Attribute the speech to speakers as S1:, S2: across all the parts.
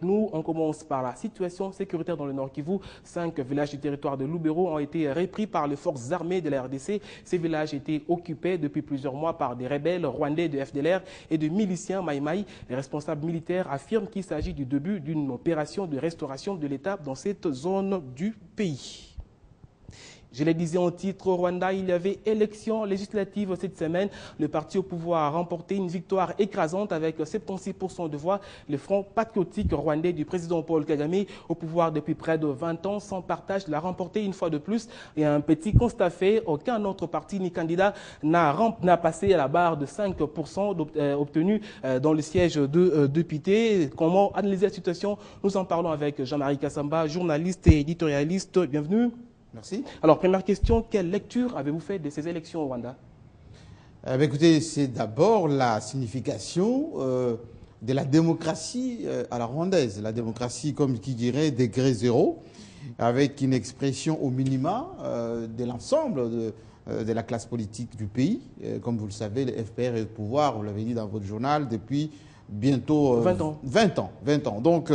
S1: Nous, on commence par la situation sécuritaire dans le Nord Kivu. 5 villages du territoire de Lubero ont été repris par les forces armées de la RDC. Ces villages étaient occupés depuis plusieurs mois par des rebelles rwandais de FDLR et de miliciens Maïmaï. Les responsables militaires affirment qu'il s'agit du début d'une opération de restauration de l'État dans cette zone du pays. Je le disais en titre, au Rwanda, il y avait élection législative cette semaine. Le parti au pouvoir a remporté une victoire écrasante avec 76% de voix. Le Front patriotique rwandais du président Paul Kagame, au pouvoir depuis près de 20 ans, sans partage, l'a remporté une fois de plus. Et un petit constat fait, aucun autre parti ni candidat n'a passé à la barre de 5% obtenu dans le siège de député. Comment analyser la situation? Nous en parlons avec Jean-Marie Kassamba, journaliste et éditorialiste. Bienvenue.
S2: Merci.
S1: Alors, première question, quelle lecture avez-vous fait de ces élections au Rwanda?
S2: Écoutez, c'est d'abord la signification de la démocratie à la rwandaise. La démocratie, comme qui dirait, degré zéro, avec une expression au minima de l'ensemble de la classe politique du pays. Comme vous le savez, le FPR est au pouvoir, vous l'avez dit dans votre journal, depuis bientôt
S1: 20 ans.
S2: 20 ans. Donc,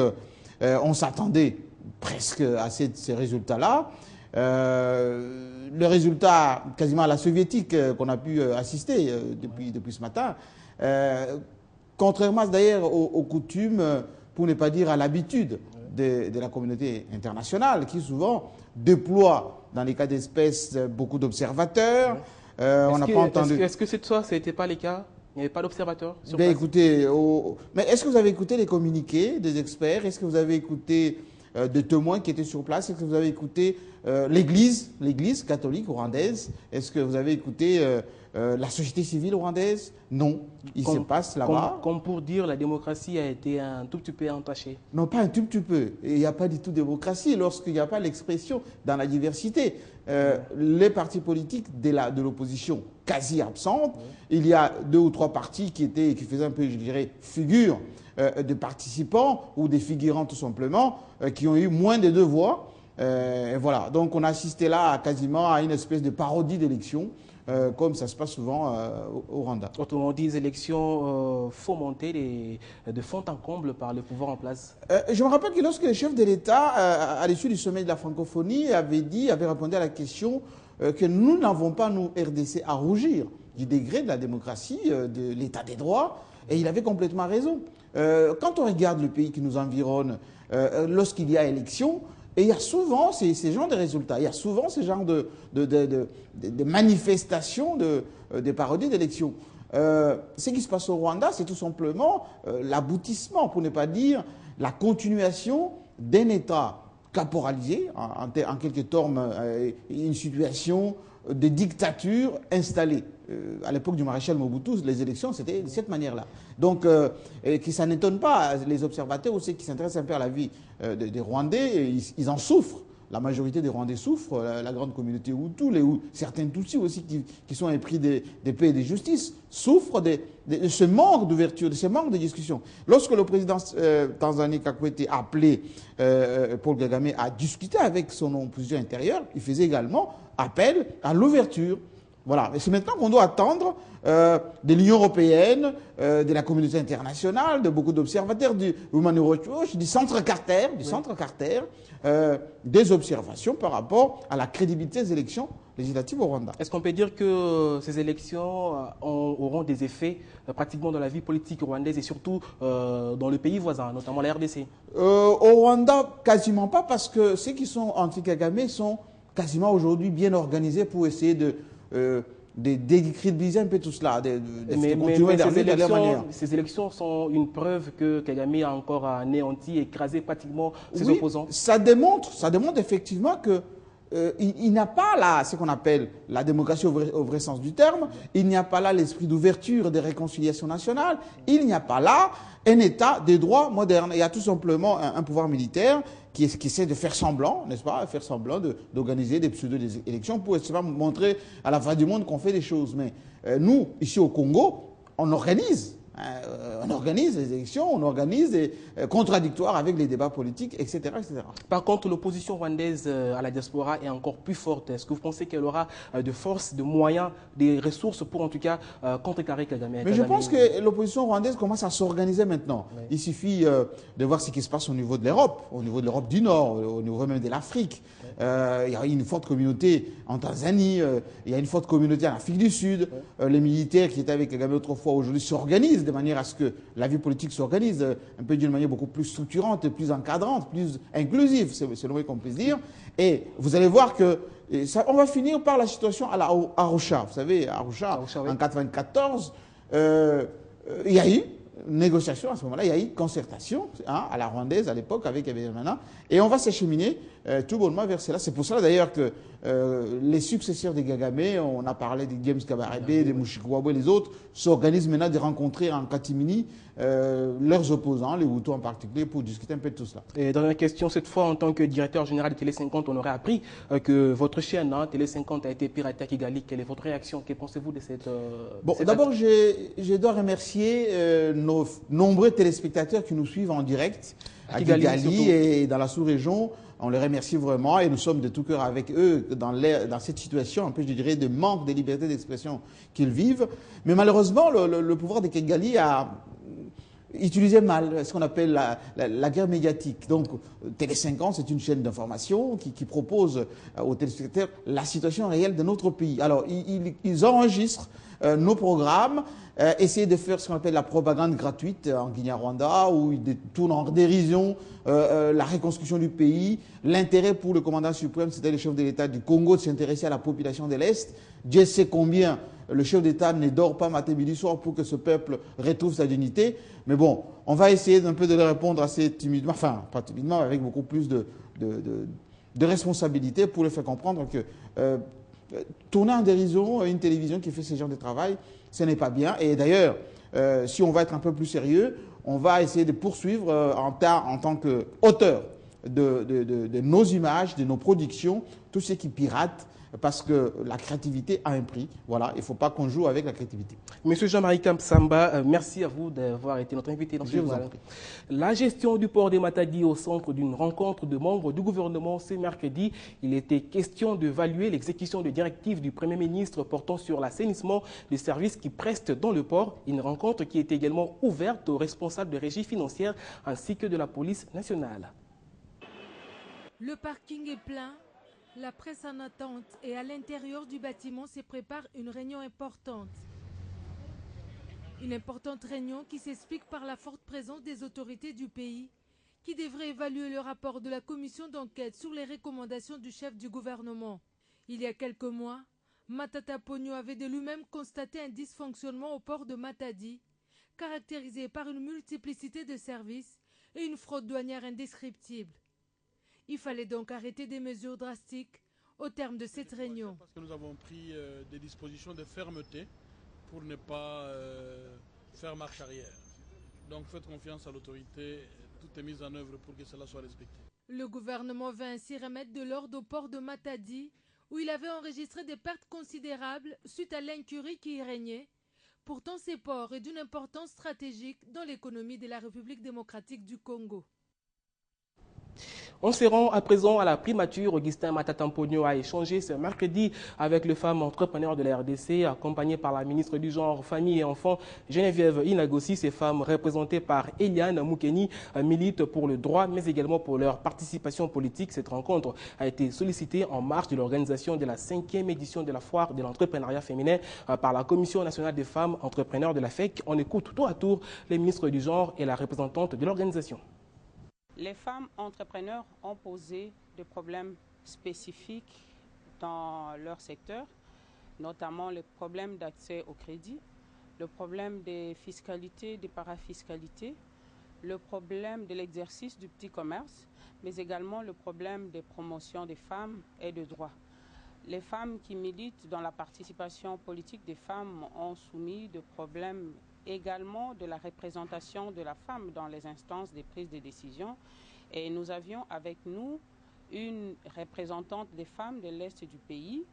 S2: on s'attendait presque à ces résultats-là. Le résultat quasiment à la soviétique qu'on a pu assister depuis ce matin, contrairement d'ailleurs aux coutumes, pour ne pas dire à l'habitude de la communauté internationale, qui souvent déploie dans les cas d'espèce beaucoup d'observateurs.
S1: On n'a pas entendu. Est-ce que cette fois, ce n'était pas le cas? Il n'y avait pas d'observateurs sur place?
S2: Écoutez, mais est-ce que vous avez écouté les communiqués des experts? Est-ce que vous avez écouté de témoins qui étaient sur place? Est-ce que vous avez écouté l'Église catholique rwandaise? Est-ce que vous avez écouté la société civile rwandaise? Non. Il se passe là-bas.
S1: Comme pour dire la démocratie a été un tout petit peu entachée.
S2: Non, pas un tout petit peu. Il n'y a pas du tout de démocratie lorsqu'il n'y a pas l'expression dans la diversité. Les partis politiques de l'opposition quasi absentes. Il y a 2 ou 3 partis qui faisaient un peu, je dirais, figure de participants ou des figurants tout simplement, qui ont eu moins de 2 voix. Voilà. Donc on a assisté là quasiment à une espèce de parodie d'élection, comme ça se passe souvent au Rwanda.
S1: Autrement dit, des élections fomentées de fond en comble par le pouvoir en place.
S2: Je me rappelle que lorsque le chef de l'État, à l'issue du sommet de la francophonie, avait répondu à la question que nous n'avons pas, nous, RDC, à rougir du degré de la démocratie, de l'état des droits, et il avait complètement raison. Quand on regarde le pays qui nous environne, lorsqu'il y a élection, et il y a souvent ces genres de résultats, il y a souvent ces genres de manifestations, de parodies d'élections. Ce qui se passe au Rwanda, c'est tout simplement l'aboutissement, pour ne pas dire la continuation d'un État caporalisé, en quelque termes, une situation de dictature installée. À l'époque du maréchal Mobutu, les élections, c'était de cette manière-là. Donc, ça n'étonne pas les observateurs ou ceux qui s'intéressent un peu à la vie des Rwandais, ils en souffrent. La majorité des Rwandais souffrent, la grande communauté Hutu, certains Tutsis aussi qui sont épris de paix et de justice, souffrent de ce manque d'ouverture, de ce manque de discussion. Lorsque le président Tanzanie Kakwete a appelé Paul Kagame à discuter avec son opposition intérieure, il faisait également appel à l'ouverture. Voilà. Et c'est maintenant qu'on doit attendre de l'Union européenne, de la communauté internationale, de beaucoup d'observateurs, du Human Rights Watch, du Centre Carter, des observations par rapport à la crédibilité des élections législatives au Rwanda.
S1: Est-ce qu'on peut dire que ces élections auront des effets pratiquement dans la vie politique rwandaise et surtout dans le pays voisin, notamment la RDC?
S2: Au Rwanda, quasiment pas, parce que ceux qui sont anti-Kagame sont quasiment aujourd'hui bien organisés pour essayer de décrédibiliser un peu tout cela, de continuer de leur manière.
S1: Ces élections sont une preuve que Kagame a encore anéanti, écrasé pratiquement ses opposants.
S2: Ça démontre effectivement que il n'y a pas là ce qu'on appelle la démocratie au vrai sens du terme, il n'y a pas là l'esprit d'ouverture, de réconciliation nationale, il n'y a pas là un État des droits modernes. Il y a tout simplement un pouvoir militaire qui essaie de faire semblant, n'est-ce pas, faire semblant d'organiser des pseudo-élections pour essayer de montrer à la face du monde qu'on fait des choses. Mais nous, ici au Congo, on organise On organise des élections, on organise des contradictoires avec les débats politiques, etc., etc.
S1: Par contre, l'opposition rwandaise à la diaspora est encore plus forte. Est-ce que vous pensez qu'elle aura de force, de moyens, des ressources pour en tout cas contrecarrer Kagame?
S2: Mais je pense que l'opposition rwandaise commence à s'organiser maintenant. Oui. Il suffit de voir ce qui se passe au niveau de l'Europe, au niveau de l'Europe du Nord, au niveau même de l'Afrique. Oui. Il y a une forte communauté en Tanzanie, il y a une forte communauté en Afrique du Sud. Oui. Les militaires qui étaient avec Kagame autrefois aujourd'hui s'organisent de manière à ce que la vie politique s'organise un peu d'une manière beaucoup plus structurante, plus encadrante, plus inclusive, c'est le mot qu'on puisse dire. Et vous allez voir que ça, on va finir par la situation à la Arusha. Vous savez, Arusha, oui. En 1994, il y a eu négociation à ce moment-là, il y a eu concertation à la rwandaise à l'époque avec Habyarimana, et on va s'acheminer tout bonnement vers cela. C'est pour cela d'ailleurs que les successeurs de Kagame, on a parlé de James Kabarebe, de Mushikwa et les autres, s'organisent maintenant de rencontrer en catimini leurs opposants, les Hutus en particulier, pour discuter un peu de tout cela.
S1: Et dans la question, cette fois, en tant que directeur général de Télé 50, on aurait appris que votre chaîne, Télé 50, a été piratée à Kigali. Quelle est votre réaction? Que pensez-vous de cette...
S2: Bon, d'abord, je dois remercier nos nombreux téléspectateurs qui nous suivent en direct à Kigali et dans la sous-région. On les remercie vraiment et nous sommes de tout cœur avec eux dans cette situation, un peu, je dirais, de manque de liberté d'expression qu'ils vivent. Mais malheureusement, le pouvoir de Kigali a utilisé mal ce qu'on appelle la guerre médiatique. Donc, Télé 50, c'est une chaîne d'information qui propose aux téléspectateurs la situation réelle de notre pays. Alors, ils enregistrent nos programmes, essayer de faire ce qu'on appelle la propagande gratuite en Guinée-Rwanda, où ils tournent en dérision la reconstruction du pays, l'intérêt pour le commandant suprême, c'était le chef de l'État du Congo, de s'intéresser à la population de l'Est. Dieu sait combien le chef d'État ne dort pas matin, midi, soir pour que ce peuple retrouve sa dignité. Mais bon, on va essayer d'un peu de leur répondre assez timidement, enfin, pas timidement, mais avec beaucoup plus de responsabilité pour leur faire comprendre que tourner en dérision une télévision qui fait ce genre de travail, ce n'est pas bien. Et d'ailleurs, si on va être un peu plus sérieux, on va essayer de poursuivre en tant qu'auteur de nos images, de nos productions, tous ceux qui piratent, parce que la créativité a un prix. Voilà, il ne faut pas qu'on joue avec la créativité.
S1: Monsieur Jean-Marie Kamsamba, merci à vous d'avoir été notre invité dans ce journal. La gestion du port des Matadi au centre d'une rencontre de membres du gouvernement ce mercredi. Il était question d'évaluer l'exécution des directives du Premier ministre portant sur l'assainissement des services qui prestent dans le port. Une rencontre qui est également ouverte aux responsables de régie financière ainsi que de la police nationale.
S3: Le parking est plein. La presse en attente et à l'intérieur du bâtiment se prépare une réunion importante. Une importante réunion qui s'explique par la forte présence des autorités du pays qui devraient évaluer le rapport de la commission d'enquête sur les recommandations du chef du gouvernement. Il y a quelques mois, Matata Ponyo avait de lui-même constaté un dysfonctionnement au port de Matadi, caractérisé par une multiplicité de services et une fraude douanière indescriptible. Il fallait donc arrêter des mesures drastiques au terme de cette réunion.
S4: Parce que nous avons pris des dispositions de fermeté pour ne pas faire marche arrière. Donc faites confiance à l'autorité, tout est mis en œuvre pour que cela soit respecté.
S3: Le gouvernement va ainsi remettre de l'ordre au port de Matadi, où il avait enregistré des pertes considérables suite à l'incurie qui y régnait. Pourtant, ces ports est d'une importance stratégique dans l'économie de la République démocratique du Congo.
S1: On se rend à présent à la primature. Augustin Matata Ponyo a échangé ce mercredi avec les femmes entrepreneurs de la RDC, accompagnées par la ministre du Genre, Famille et Enfants, Geneviève Inagossi. Ces femmes, représentées par Eliane Moukeni, militent pour le droit, mais également pour leur participation politique. Cette rencontre a été sollicitée en marge de l'organisation de la 5e édition de la foire de l'entrepreneuriat féminin par la Commission nationale des femmes entrepreneurs de la FEC. On écoute tour à tour les ministres du Genre et la représentante de l'organisation.
S5: Les femmes entrepreneurs ont posé des problèmes spécifiques dans leur secteur, notamment le problème d'accès au crédit, le problème des fiscalités, des parafiscalités, le problème de l'exercice du petit commerce, mais également le problème des promotions des femmes et de droits. Les femmes qui militent dans la participation politique des femmes ont soumis des problèmes également de la représentation de la femme dans les instances de prise de décision. Et nous avions avec nous une représentante des femmes de l'Est du pays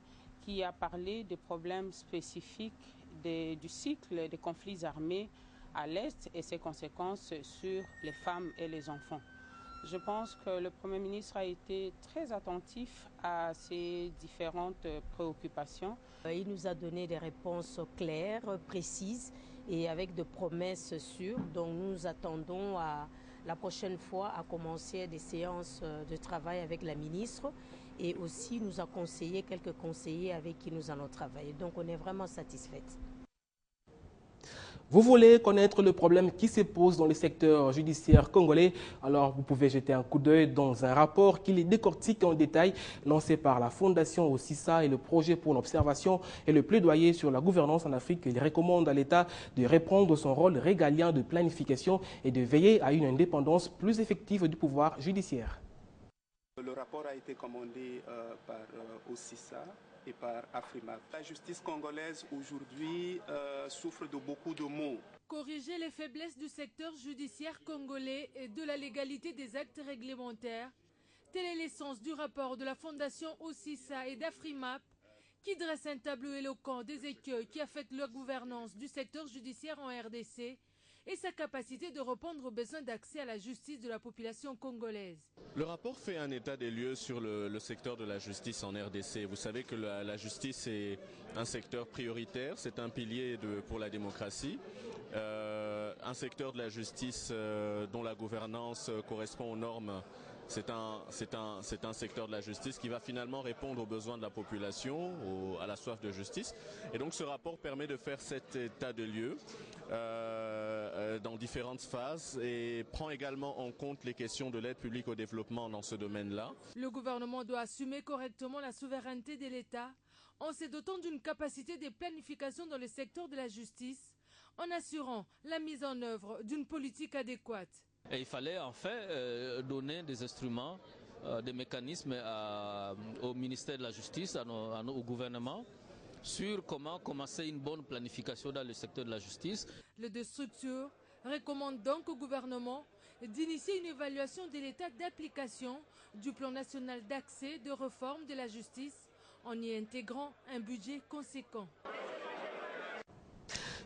S5: qui a parlé des problèmes spécifiques du cycle des conflits armés à l'Est et ses conséquences sur les femmes et les enfants. Je pense que le Premier ministre a été très attentif à ces différentes préoccupations.
S6: Il nous a donné des réponses claires, précises et avec des promesses sûres. Donc nous attendons la prochaine fois à commencer des séances de travail avec la ministre et aussi nous a conseillé quelques conseillers avec qui nous allons travailler. Donc on est vraiment satisfaites.
S1: Vous voulez connaître le problème qui se pose dans le secteur judiciaire congolais? Alors vous pouvez jeter un coup d'œil dans un rapport qui les décortique en détail, lancé par la Fondation Osisa et le projet pour l'observation et le plaidoyer sur la gouvernance en Afrique. Il recommande à l'État de reprendre son rôle régalien de planification et de veiller à une indépendance plus effective du pouvoir judiciaire.
S7: Le rapport a été commandé par Osisa et par Afrimat. La justice congolaise aujourd'hui souffre de beaucoup de maux.
S3: Corriger les faiblesses du secteur judiciaire congolais et de la légalité des actes réglementaires, telle est l'essence du rapport de la Fondation Osisa et d'Afrimap qui dresse un tableau éloquent des écueils qui affectent la gouvernance du secteur judiciaire en RDC et sa capacité de répondre aux besoins d'accès à la justice de la population congolaise.
S8: Le rapport fait un état des lieux sur le secteur de la justice en RDC. Vous savez que la justice est un secteur prioritaire, c'est un pilier pour la démocratie. Un secteur de la justice dont la gouvernance correspond aux normes. C'est un secteur de la justice qui va finalement répondre aux besoins de la population, à la soif de justice. Et donc ce rapport permet de faire cet état de lieux dans différentes phases et prend également en compte les questions de l'aide publique au développement dans ce domaine-là.
S3: Le gouvernement doit assumer correctement la souveraineté de l'État en se dotant d'une capacité de planification dans le secteur de la justice, en assurant la mise en œuvre d'une politique adéquate.
S9: Et il fallait en fait donner des instruments, des mécanismes au ministère de la Justice, au gouvernement, sur comment commencer une bonne planification dans le secteur de la justice.
S3: Les deux structures recommandent donc au gouvernement d'initier une évaluation de l'état d'application du plan national d'accès de réforme de la justice en y intégrant un budget conséquent.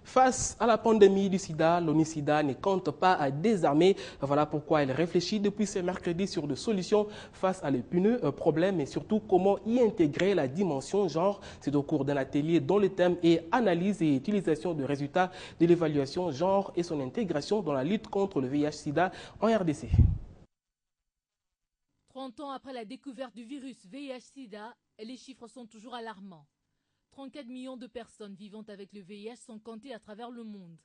S1: Face à la pandémie du sida, l'ONU-SIDA ne compte pas à désarmer. Voilà pourquoi elle réfléchit depuis ce mercredi sur des solutions face à l'épineux problème et surtout comment y intégrer la dimension genre. C'est au cours d'un atelier dont le thème est analyse et utilisation de résultats de l'évaluation genre et son intégration dans la lutte contre le VIH-SIDA en RDC.
S10: 30 ans après la découverte du virus VIH-SIDA, les chiffres sont toujours alarmants. 34 millions de personnes vivant avec le VIH sont comptées à travers le monde.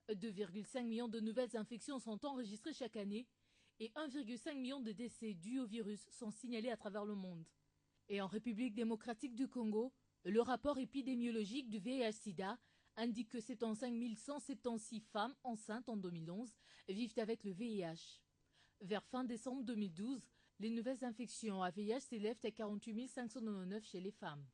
S10: 2,5 millions de nouvelles infections sont enregistrées chaque année et 1,5 million de décès dus au virus sont signalés à travers le monde. Et en République démocratique du Congo, le rapport épidémiologique du VIH-SIDA indique que 75 176 femmes enceintes en 2011 vivent avec le VIH. Vers fin décembre 2012, les nouvelles infections à VIH s'élèvent à 48 599 chez les femmes.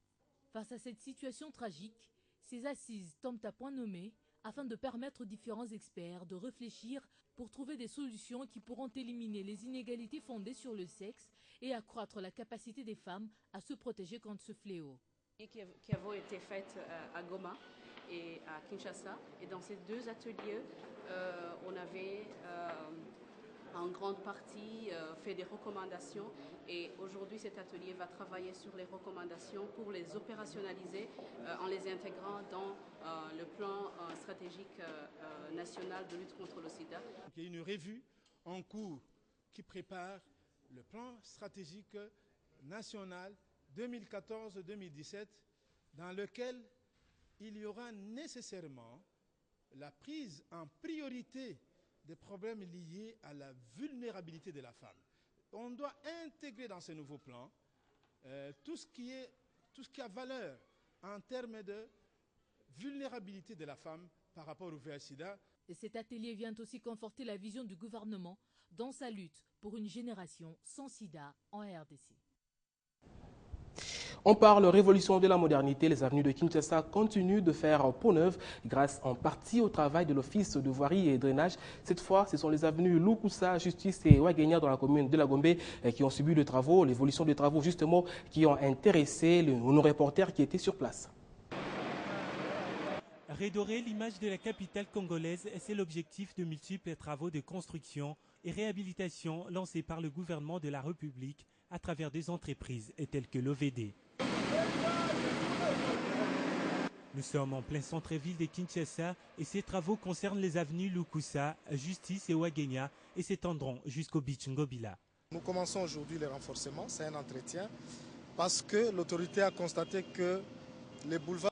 S10: Face à cette situation tragique, ces assises tombent à point nommé afin de permettre aux différents experts de réfléchir pour trouver des solutions qui pourront éliminer les inégalités fondées sur le sexe et accroître la capacité des femmes à se protéger contre ce fléau.
S11: Qui avons été faites à Goma et à Kinshasa. Et dans ces deux ateliers, on avait en grande partie fait des recommandations et aujourd'hui cet atelier va travailler sur les recommandations pour les opérationnaliser en les intégrant dans le plan stratégique national de lutte contre le sida.
S12: Il y a une revue en cours qui prépare le plan stratégique national 2014-2017 dans lequel il y aura nécessairement la prise en priorité des problèmes liés à la vulnérabilité de la femme. On doit intégrer dans ce nouveau plan tout ce qui a valeur en termes de vulnérabilité de la femme par rapport au VIH-Sida.
S10: Et cet atelier vient aussi conforter la vision du gouvernement dans sa lutte pour une génération sans sida en RDC.
S1: On parle révolution de la modernité. Les avenues de Kinshasa continuent de faire peau neuve grâce en partie au travail de l'Office de voirie et drainage. Cette fois, ce sont les avenues Lukusa, Justice et Ouagenia dans la commune de la Gombe qui ont subi les travaux, l'évolution des travaux justement qui ont intéressé nos reporters qui étaient sur place.
S13: Redorer l'image de la capitale congolaise, c'est l'objectif de multiples travaux de construction et réhabilitation lancés par le gouvernement de la République à travers des entreprises telles que l'OVD. Nous sommes en plein centre-ville de Kinshasa et ces travaux concernent les avenues Lukusa, Justice et Ouagenia et s'étendront jusqu'au beach Ngobila.
S14: Nous commençons aujourd'hui le renforcement, c'est un entretien, parce que l'autorité a constaté que les boulevards